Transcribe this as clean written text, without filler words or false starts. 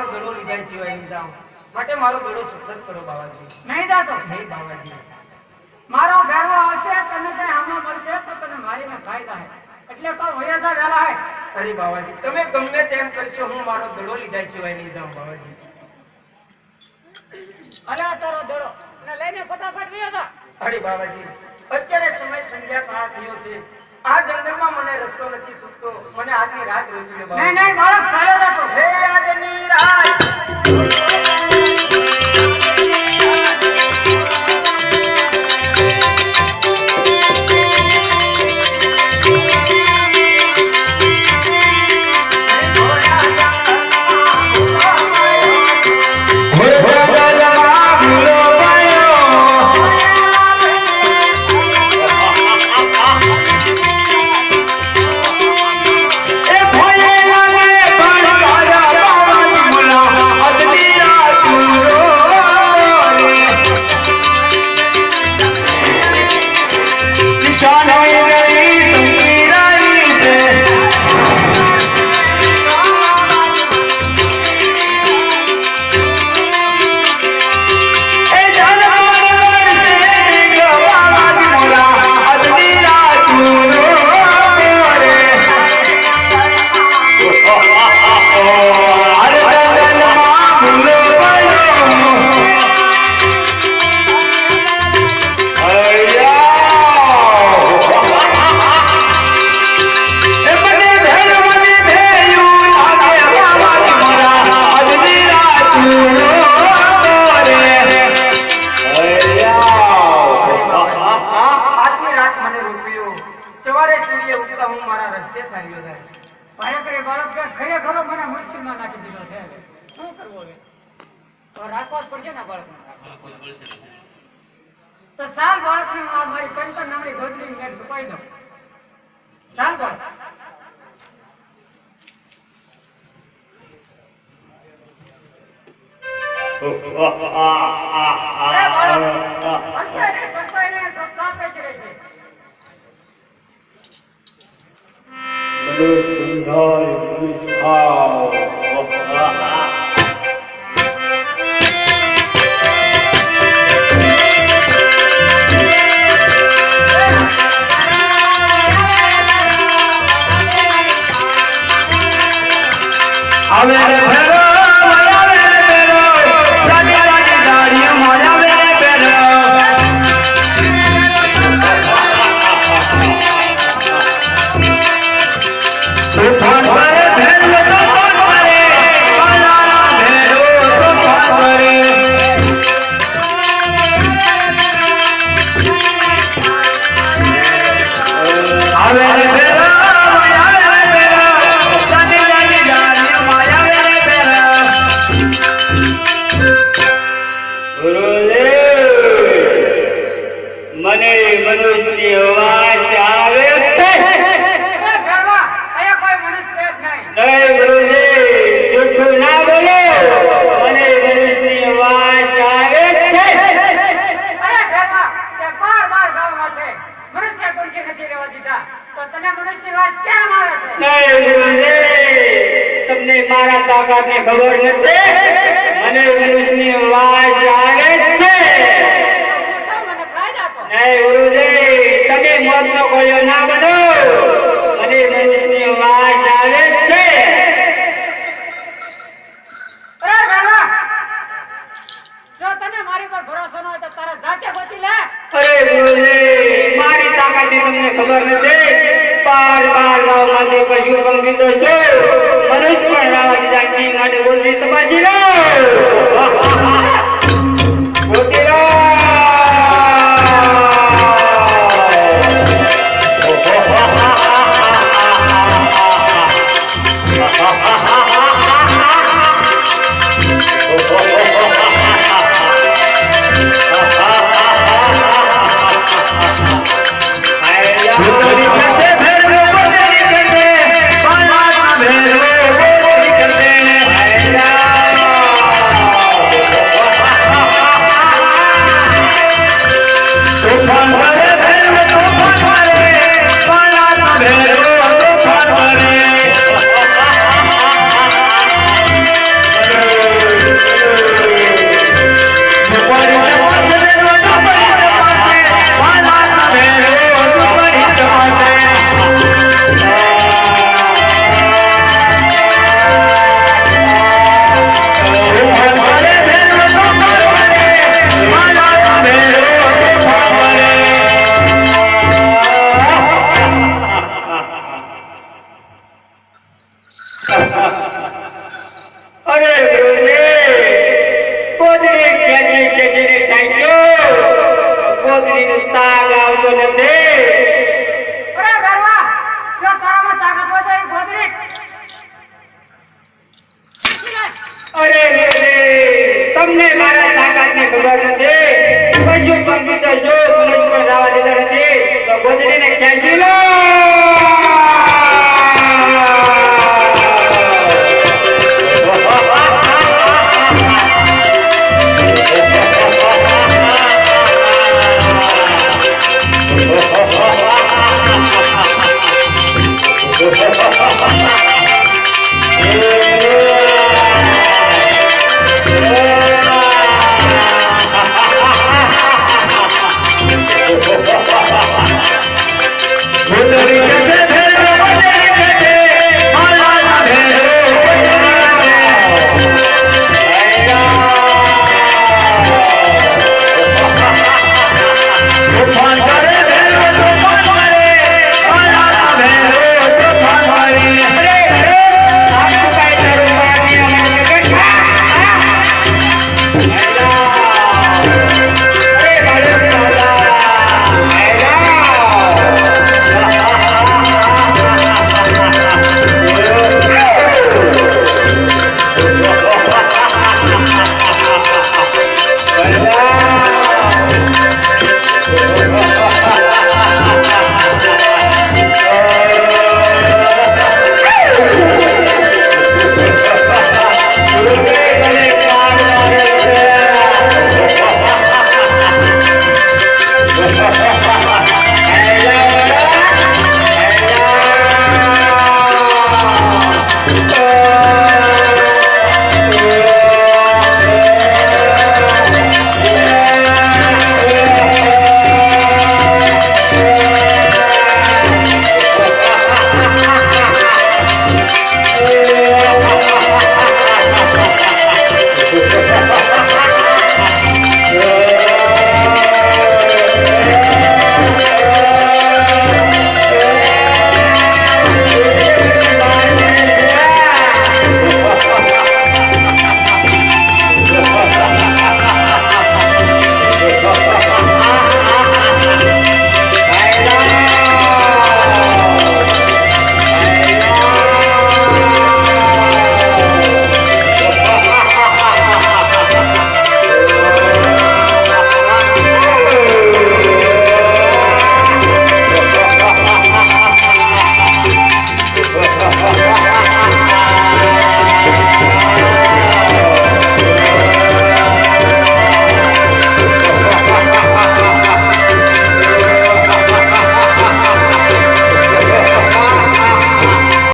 મારો દડો લીધા સિવાય નહીં જાઉં માટે મારો દડો સુખદ કરો બાવાજી નહીં જાતો નહીં બાવાજી મારો ભેરવો આવશે તને કઈ આમાં મળશે તો તને મારીને ફાયદા હે એટલે તો વૈયાદા વેલા હે અરે બાવાજી તમે ગમે તેમ કરશો હું મારો દડો લીધા સિવાય નહીં જાઉં બાવાજી અરે તારો દડો ને લઈને ફટાફટ વયો જા અરે બાવાજી અત્યારે સમય સંધ્યા કાળ થયો છે આ જંગલમાં મને રસ્તો નથી સૂચતો મને આજની રાત રોકી લો નહીં નહીં બાળક સારો જતો હે આજની રાત તો ચાલ બાળકને મારી કંકર નામની ગોદડી મેં છુપાઈ દો ચાલ બાળક તમને મારા તાકાતની ખબર નથી મને મનુષ્યની અવાજ આવે છે નહીં ગુરુજી તમે મોતનો કોયો ના બનો મને મનુષ્યની અવાજ આવે છે જો તને મારી પર ભરોસો ન હોય તો તારા જાતે બચી લે અરે ગુરુજી મારી તાકાતની તમને ખબર નથી બાર ગામમાંથી પશુ પંખી તો છે મનુષ્ય પણ રાવણ જાતિ માટે બોલવી તપાસી લો બોલી લો તાગ આવતો નથી. અરે ગરવા જો તારામાં તાકાત હોય તો એ ગોદડી અરે રે રે, તમને મારા તાકાતની ખબર નથી. પશુ પંખી તો જો મનુષ્ય પર રાવા દીધા નથી તો ગોદડીને ખેંચી લો.